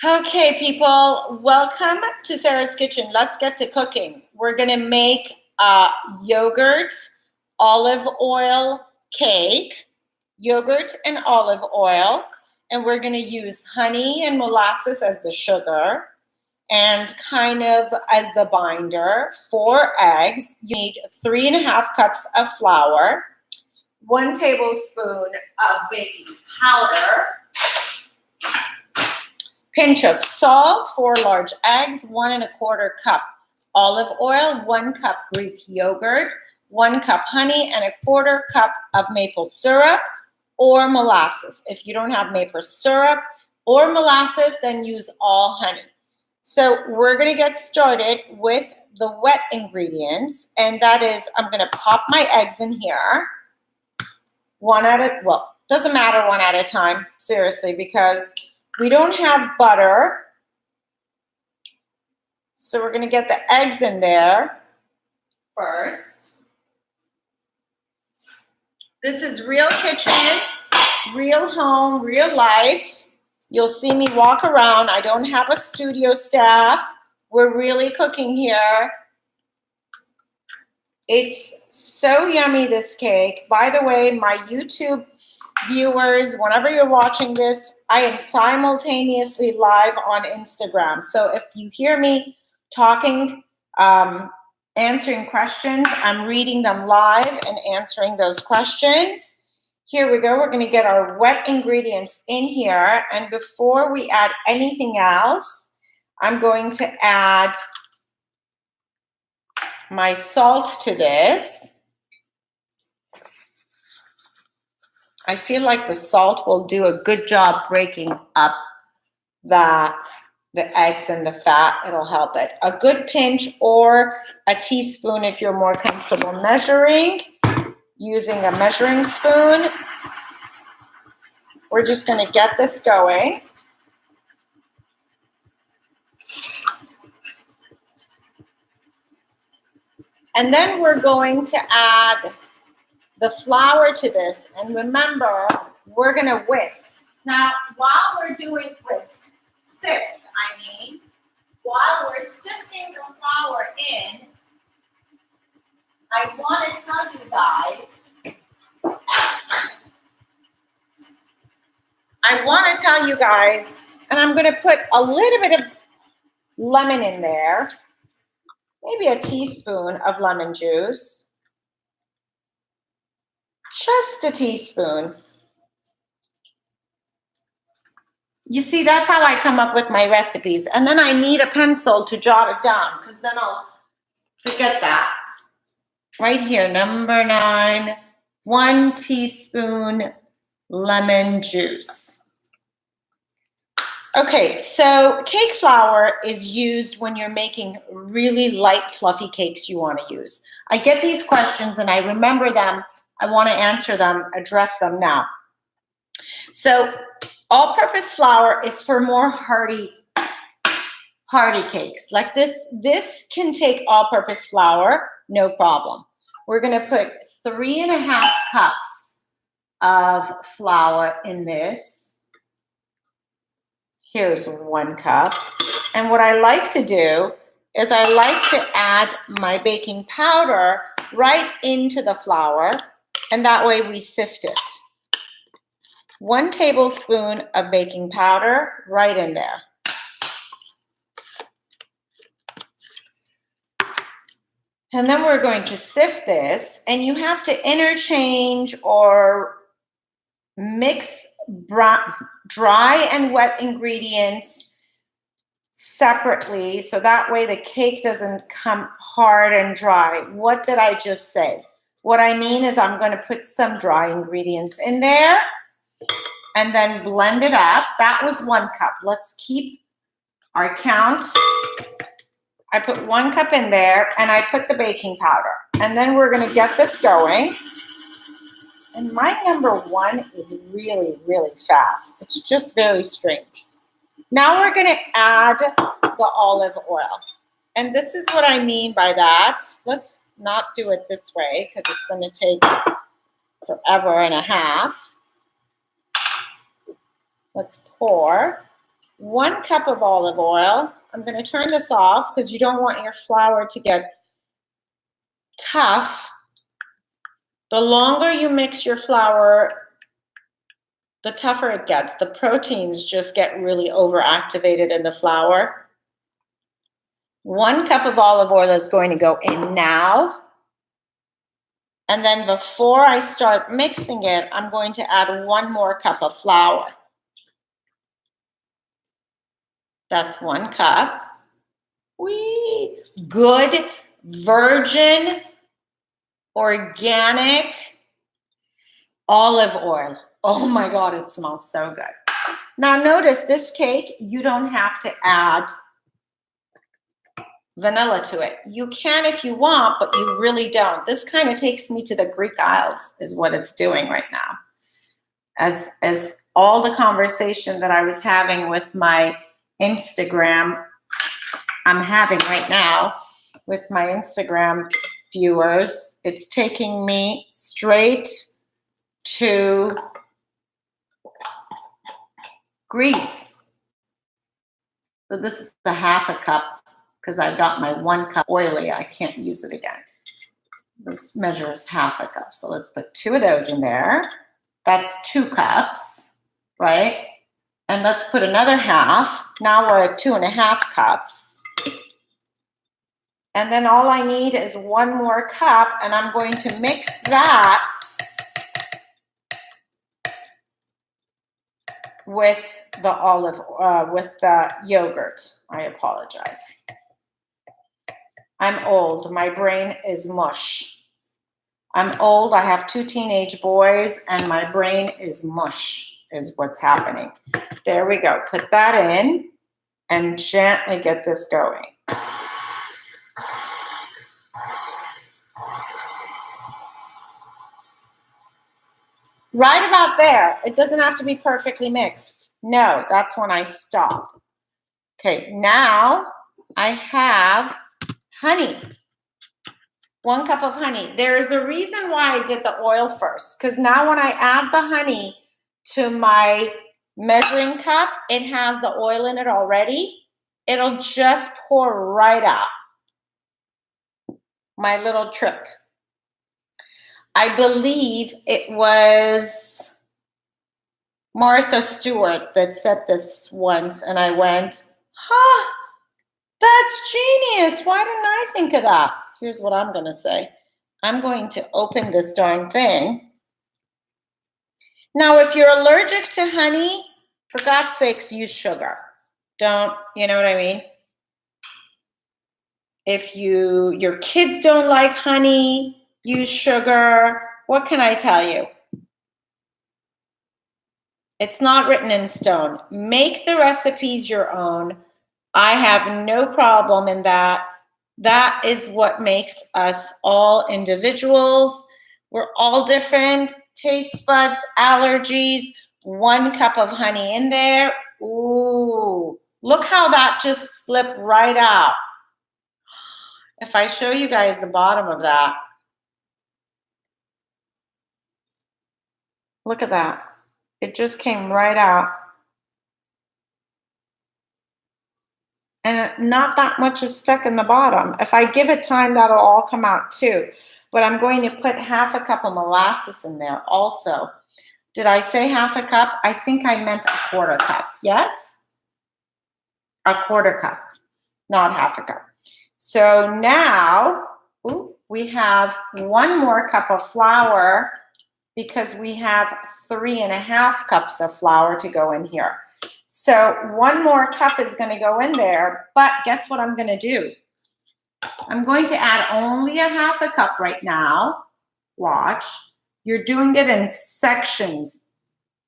Okay, people, welcome to Sarah's Kitchen. Let's get to cooking. We're gonna make a yogurt, olive oil cake, yogurt and olive oil, and we're gonna use honey and molasses as the sugar and kind of as the binder. 4 eggs. You need 3.5 cups of flour, 1 tablespoon of baking powder, pinch of salt, 4 large eggs, 1.25 cup olive oil, 1 cup Greek yogurt, 1 cup honey, and 1/4 cup of maple syrup or molasses. If you don't have maple syrup or molasses, then use all honey. So we're gonna get started with the wet ingredients, and that is, I'm gonna pop my eggs in here, doesn't matter, one at a time, seriously, because we don't have butter. So we're gonna get the eggs in there first. This is real kitchen, real home, real life. You'll see me walk around. I don't have a studio staff. We're really cooking here. It's so yummy, this cake. By the way, my YouTube viewers, whenever you're watching this, I am simultaneously live on Instagram. So if you hear me talking, answering questions, I'm reading them live and answering those questions. Here we go. We're going to get our wet ingredients in here. And before we add anything else, I'm going to add my salt to this. I feel like the salt will do a good job breaking up the eggs and the fat. It'll help it. A good pinch or a teaspoon if you're more comfortable measuring, using a measuring spoon. We're just going to get this going. And then we're going to add the flour to this. And remember, we're going to whisk. Now, while we're doing sift, while we're sifting the flour in, I want to tell you guys, and I'm going to put a little bit of lemon in there, maybe a teaspoon of lemon juice, just a teaspoon. You see, that's how I come up with my recipes. And then I need a pencil to jot it down, because then I'll forget that. Right here, number 9, 1 teaspoon lemon juice. Okay, so cake flour is used when you're making really light, fluffy cakes you want to use. I get these questions and I remember them. I want to answer them, address them now. So all-purpose flour is for more hearty cakes. Like this can take all-purpose flour, no problem. We're going to put 3.5 cups of flour in this. Here's 1 cup. And what I like to do is I like to add my baking powder right into the flour, and that way we sift it. 1 tablespoon of baking powder right in there. And then we're going to sift this, and you have to interchange or mix dry and wet ingredients separately, so that way the cake doesn't come hard and dry. What did I just say? What I mean is I'm going to put some dry ingredients in there and then blend it up. That was 1 cup. Let's keep our count. I put 1 cup in there, and I put the baking powder. And then we're going to get this going. And my number 1 is really, really fast. It's just very strange. Now we're going to add the olive oil. And this is what I mean by that. Let's not do it this way because it's going to take forever and a half. Let's pour. 1 cup of olive oil. I'm going to turn this off because you don't want your flour to get tough. The longer you mix your flour, the tougher it gets. The proteins just get really overactivated in the flour. 1 cup of olive oil is going to go in now. And then before I start mixing it, I'm going to add 1 more cup of flour. That's 1 cup. Whee! Good virgin organic olive oil. Oh my God, it smells so good. Now notice this cake, you don't have to add vanilla to it. You can if you want, but you really don't. This kind of takes me to the Greek Isles is what it's doing right now. As all the conversation that I was having with my Instagram, I'm having right now with my Instagram viewers, it's taking me straight to Greece. So this is a half a cup because I've got my 1 cup oily. I can't use it again. This measures half a cup. So let's put 2 of those in there. That's 2 cups, right? And let's put another half. Now we're at 2.5 cups. And then all I need is 1 more cup, and I'm going to mix that with the yogurt. I apologize. I'm old. My brain is mush. I'm old. I have 2 teenage boys, and my brain is mush, is what's happening. There we go. Put that in and gently get this going. Right about there. It doesn't have to be perfectly mixed. No, that's when I stop. Okay, now I have honey. 1 cup of honey. There is a reason why I did the oil first, because now when I add the honey to my measuring cup, it has the oil in it already. It'll just pour right out. My little trick. I believe it was Martha Stewart that said this once, and I went, huh, that's genius. Why didn't I think of that? Here's what I'm going to say. I'm going to open this darn thing. Now, if you're allergic to honey, for God's sakes, use sugar. Don't, you know what I mean? If your kids don't like honey, use sugar. What can I tell you? It's not written in stone. Make the recipes your own. I have no problem in that. That is what makes us all individuals. We're all different. Taste buds, allergies, 1 cup of honey in there. Ooh, look how that just slipped right out. If I show you guys the bottom of that, look at that. It just came right out. And not that much is stuck in the bottom. If I give it time, that'll all come out too. But I'm going to put half a cup of molasses in there also. Did I say half a cup? I think I meant a 1/4 cup. Yes? A 1/4 cup, not half a cup. So now we have 1 more cup of flour because we have 3.5 cups of flour to go in here. So 1 more cup is going to go in there, but guess what I'm going to do? I'm going to add only a half a cup right now. Watch. You're doing it in sections.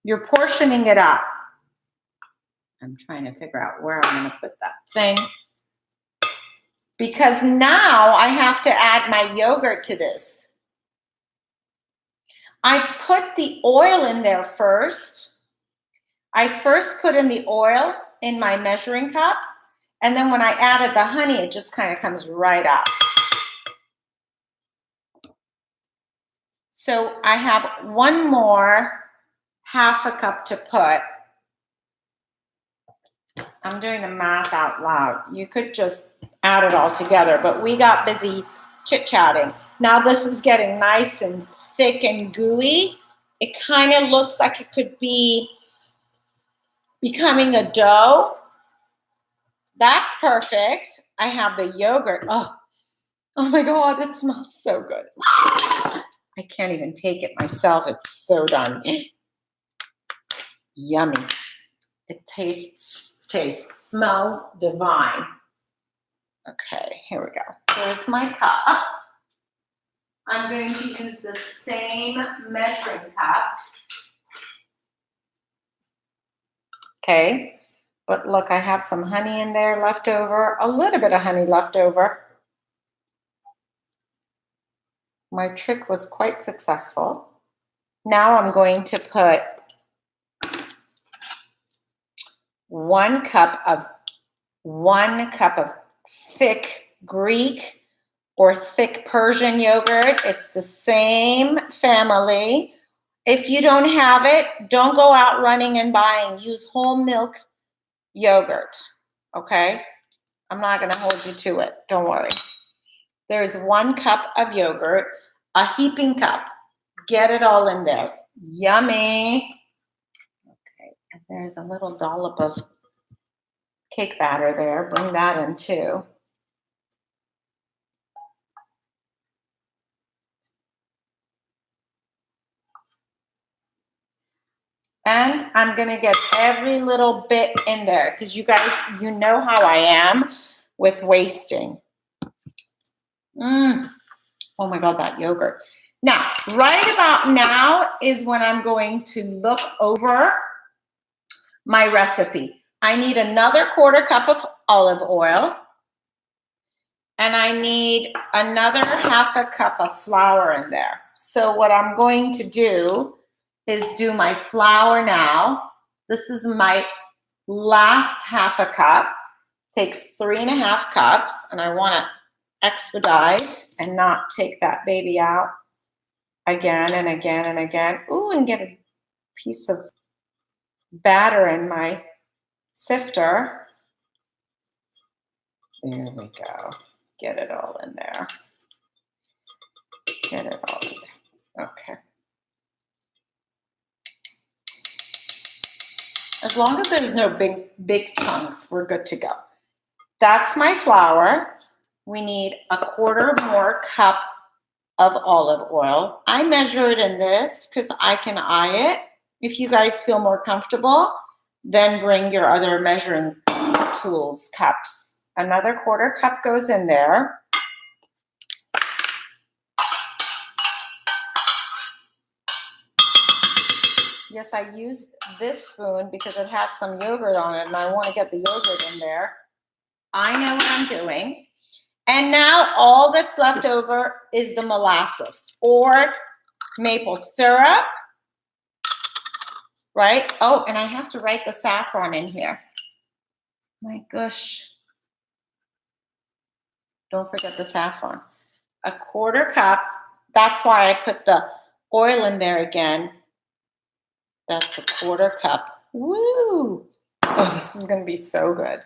You're portioning it up. I'm trying to figure out where I'm going to put that thing. Because now I have to add my yogurt to this. I put the oil in there first. I first put in the oil in my measuring cup, and then when I added the honey, it just kind of comes right out. So I have 1 more half a cup to put. I'm doing the math out loud. You could just add it all together, but we got busy chit-chatting. Now this is getting nice and thick and gooey. It kind of looks like it could be becoming a dough. That's perfect. I have the yogurt. Oh my God, it smells so good. I can't even take it myself. It's so done. Yummy. It smells divine. Okay, here we go. Here's my cup. I'm going to use the same measuring cup. Okay, but look, I have some honey in there left over, a little bit of honey left over. My trick was quite successful. Now I'm going to put 1 cup of thick Greek or thick Persian yogurt. It's the same family. If you don't have it, don't go out running and buying. Use whole milk yogurt, okay? I'm not going to hold you to it. Don't worry. There's 1 cup of yogurt, a heaping cup. Get it all in there. Yummy. Okay, and there's a little dollop of cake batter there. Bring that in too. And I'm going to get every little bit in there because you guys, you know how I am with wasting. Oh my God, that yogurt. Now, right about now is when I'm going to look over my recipe. I need another 1/4 cup of olive oil. And I need another 1/2 cup of flour in there. So what I'm going to do is do my flour now. This is my last 1/2 cup. Takes 3 1/2 cups, and I want to expedite and not take that baby out again and again and again. Ooh, and get a piece of batter in my sifter. There we go. Get it all in there. Get it all in there. Okay. As long as there's no big chunks, we're good to go. That's my flour. We need a 1/4 more cup of olive oil. I measure it in this because I can eye it. If you guys feel more comfortable, then bring your other measuring tools, cups. Another 1/4 cup goes in there. Yes, I used this spoon because it had some yogurt on it and I want to get the yogurt in there. I know what I'm doing. And now all that's left over is the molasses or maple syrup, right? Oh, and I have to write the saffron in here. My gosh. Don't forget the saffron. A 1/4 cup. That's why I put the oil in there again. That's a 1/4 cup. Woo! Oh, this is going to be so good.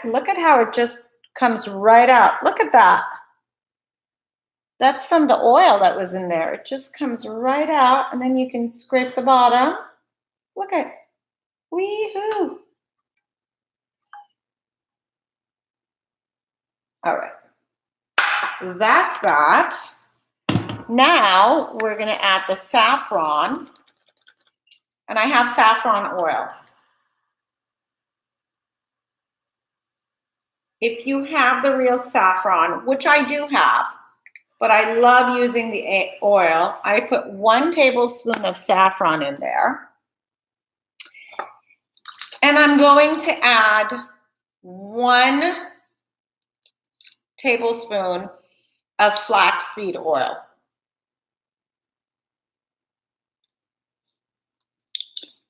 Look at how it just comes right out. Look at that. That's from the oil that was in there. It just comes right out, and then you can scrape the bottom. Look at, wee-hoo. All right. That's that. Now we're going to add the saffron, and I have saffron oil. If you have the real saffron, which I do have, but I love using the oil, I put 1 tablespoon of saffron in there. And I'm going to add 1 tablespoon of flaxseed oil.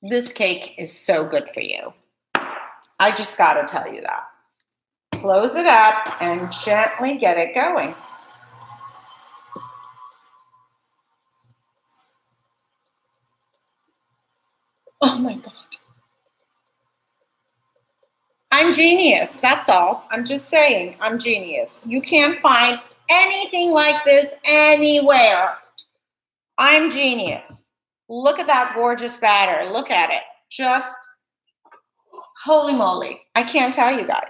This cake is so good for you. I just got to tell you that. Close it up and gently get it going. Oh my God. I'm genius. That's all. I'm just saying, I'm genius. You can't find anything like this anywhere. I'm genius. Look at that gorgeous batter. Look at it. Just holy moly. I can't tell you guys.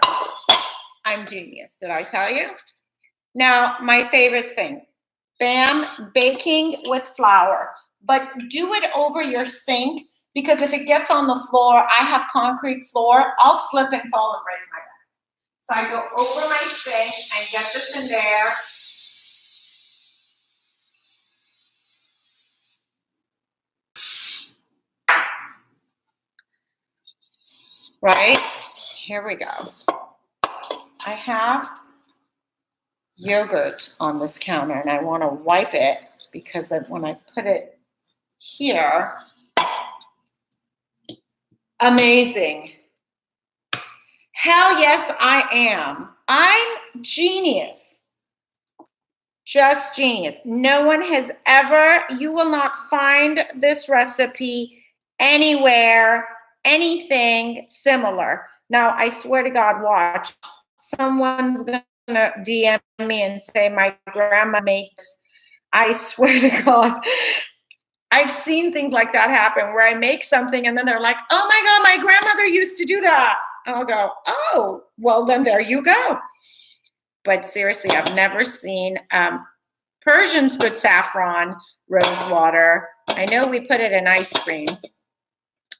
I'm genius. Did I tell you? Now, my favorite thing. Bam, baking with flour. But do it over your sink, because if it gets on the floor, I have concrete floor, I'll slip and fall and break my back. So I go over my sink and get this in there. Right? Here we go. I have yogurt on this counter and I want to wipe it, because when I put it here, amazing. Hell yes, I am. I'm genius. Just genius. No one has ever, you will not find this recipe anywhere, anything similar. Now, I swear to God, watch. Someone's going to DM me and say, my grandma makes, I swear to God. I've seen things like that happen where I make something and then they're like, oh my God, my grandmother used to do that. I'll go, oh, well, then there you go. But seriously, I've never seen, Persians put saffron, rose water. I know we put it in ice cream,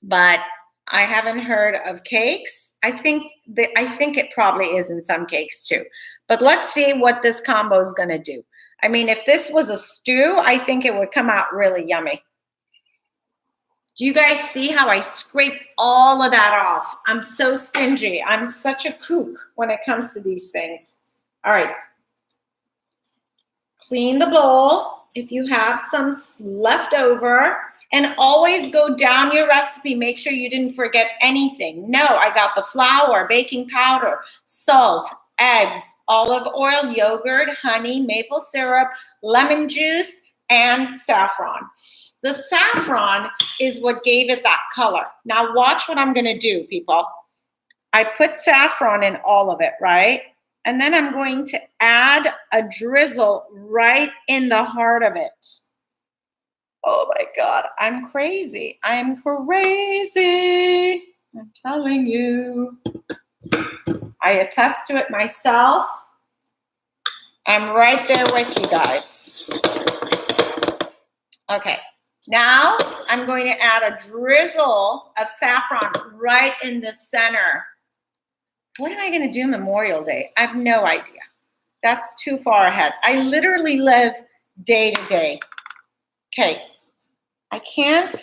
but I haven't heard of cakes. I think it probably is in some cakes too. But let's see what this combo is going to do. I mean, if this was a stew, I think it would come out really yummy. Do you guys see how I scrape all of that off? I'm so stingy. I'm such a kook when it comes to these things. All right. Clean the bowl if you have some left over, and always go down your recipe. Make sure you didn't forget anything. No, I got the flour, baking powder, salt, eggs, olive oil, yogurt, honey, maple syrup, lemon juice, and saffron. The saffron is what gave it that color. Now watch what I'm gonna do, people. I put saffron in all of it, right? And then I'm going to add a drizzle right in the heart of it. Oh my God, I'm crazy. I'm crazy. I'm telling you. I attest to it myself. I'm right there with you guys. Okay, now I'm going to add a drizzle of saffron right in the center. What am I going to do Memorial Day? I have no idea. That's too far ahead. I literally live day to day. Okay, I can't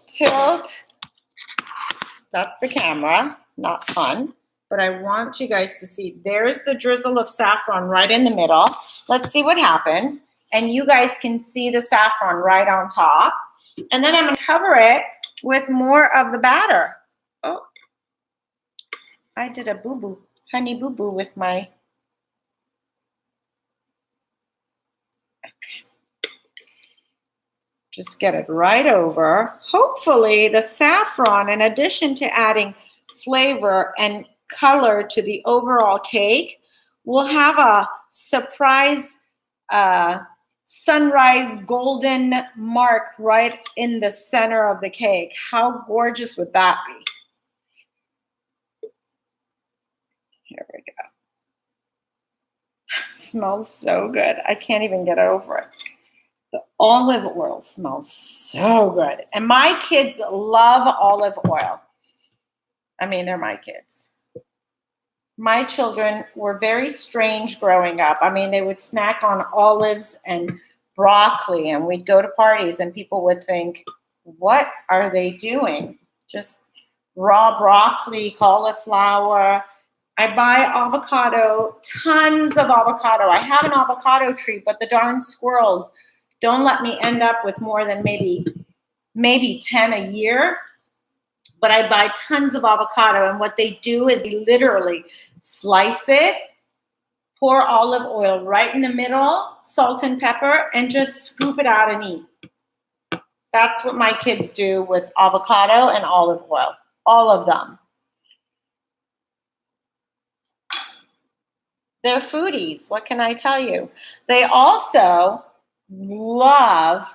tilt. That's the camera, not fun. But I want you guys to see, there's the drizzle of saffron right in the middle. Let's see what happens. And you guys can see the saffron right on top. And then I'm gonna cover it with more of the batter. Oh, I did a boo-boo, honey boo-boo with my, just get it right over. Hopefully the saffron, in addition to adding flavor and color to the overall cake, will have a surprise sunrise golden mark right in the center of the cake. How gorgeous would that be? Here we go. Smells so good. I can't even get over it. The olive oil smells so good. And my kids love olive oil. I mean, they're my kids. My children were very strange growing up. I mean, they would snack on olives and broccoli, and we'd go to parties and people would think, what are they doing? Just raw broccoli, cauliflower. I buy avocado, tons of avocado. I have an avocado tree, but the darn squirrels don't let me end up with more than maybe 10 a year. But I buy tons of avocado, and what they do is they literally slice it, pour olive oil right in the middle, salt and pepper, and just scoop it out and eat. That's what my kids do with avocado and olive oil, all of them. They're foodies. What can I tell you? They also love,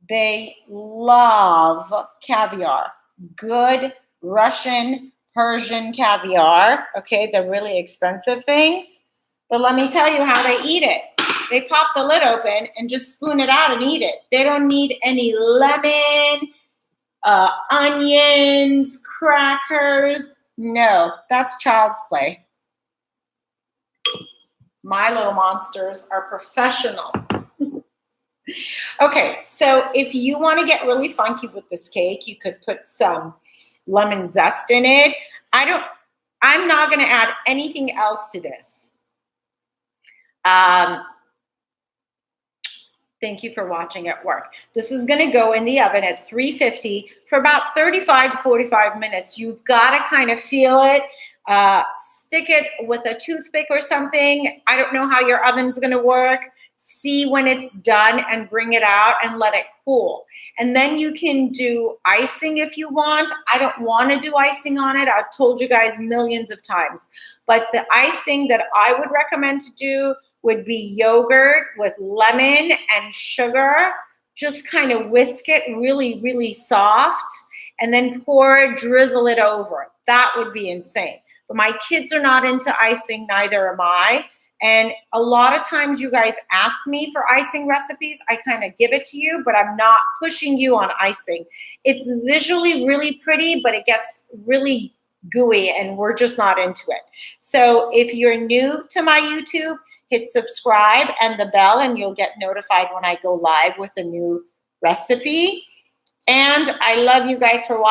they love caviar. Good Russian, Persian caviar. Okay, the really expensive things. But let me tell you how they eat it. They pop the lid open and just spoon it out and eat it. They don't need any lemon, onions, crackers. No, that's child's play. My little monsters are professional. Okay, so if you want to get really funky with this cake, you could put some lemon zest in it. I'm not going to add anything else to this. Thank you for watching at work. This is going to go in the oven at 350 for about 35 to 45 minutes. You've got to kind of feel it. Stick it with a toothpick or something. I don't know how your oven's going to work. See when it's done and bring it out and let it cool. And then you can do icing if you want. I don't want to do icing on it. I've told you guys millions of times. But the icing that I would recommend to do would be yogurt with lemon and sugar. Just kind of whisk it really, really soft and then drizzle it over. That would be insane. But my kids are not into icing, neither am I. And a lot of times you guys ask me for icing recipes. I kind of give it to you, but I'm not pushing you on icing. It's visually really pretty, but it gets really gooey and we're just not into it. So if you're new to my YouTube, hit subscribe and the bell and you'll get notified when I go live with a new recipe. And I love you guys for watching.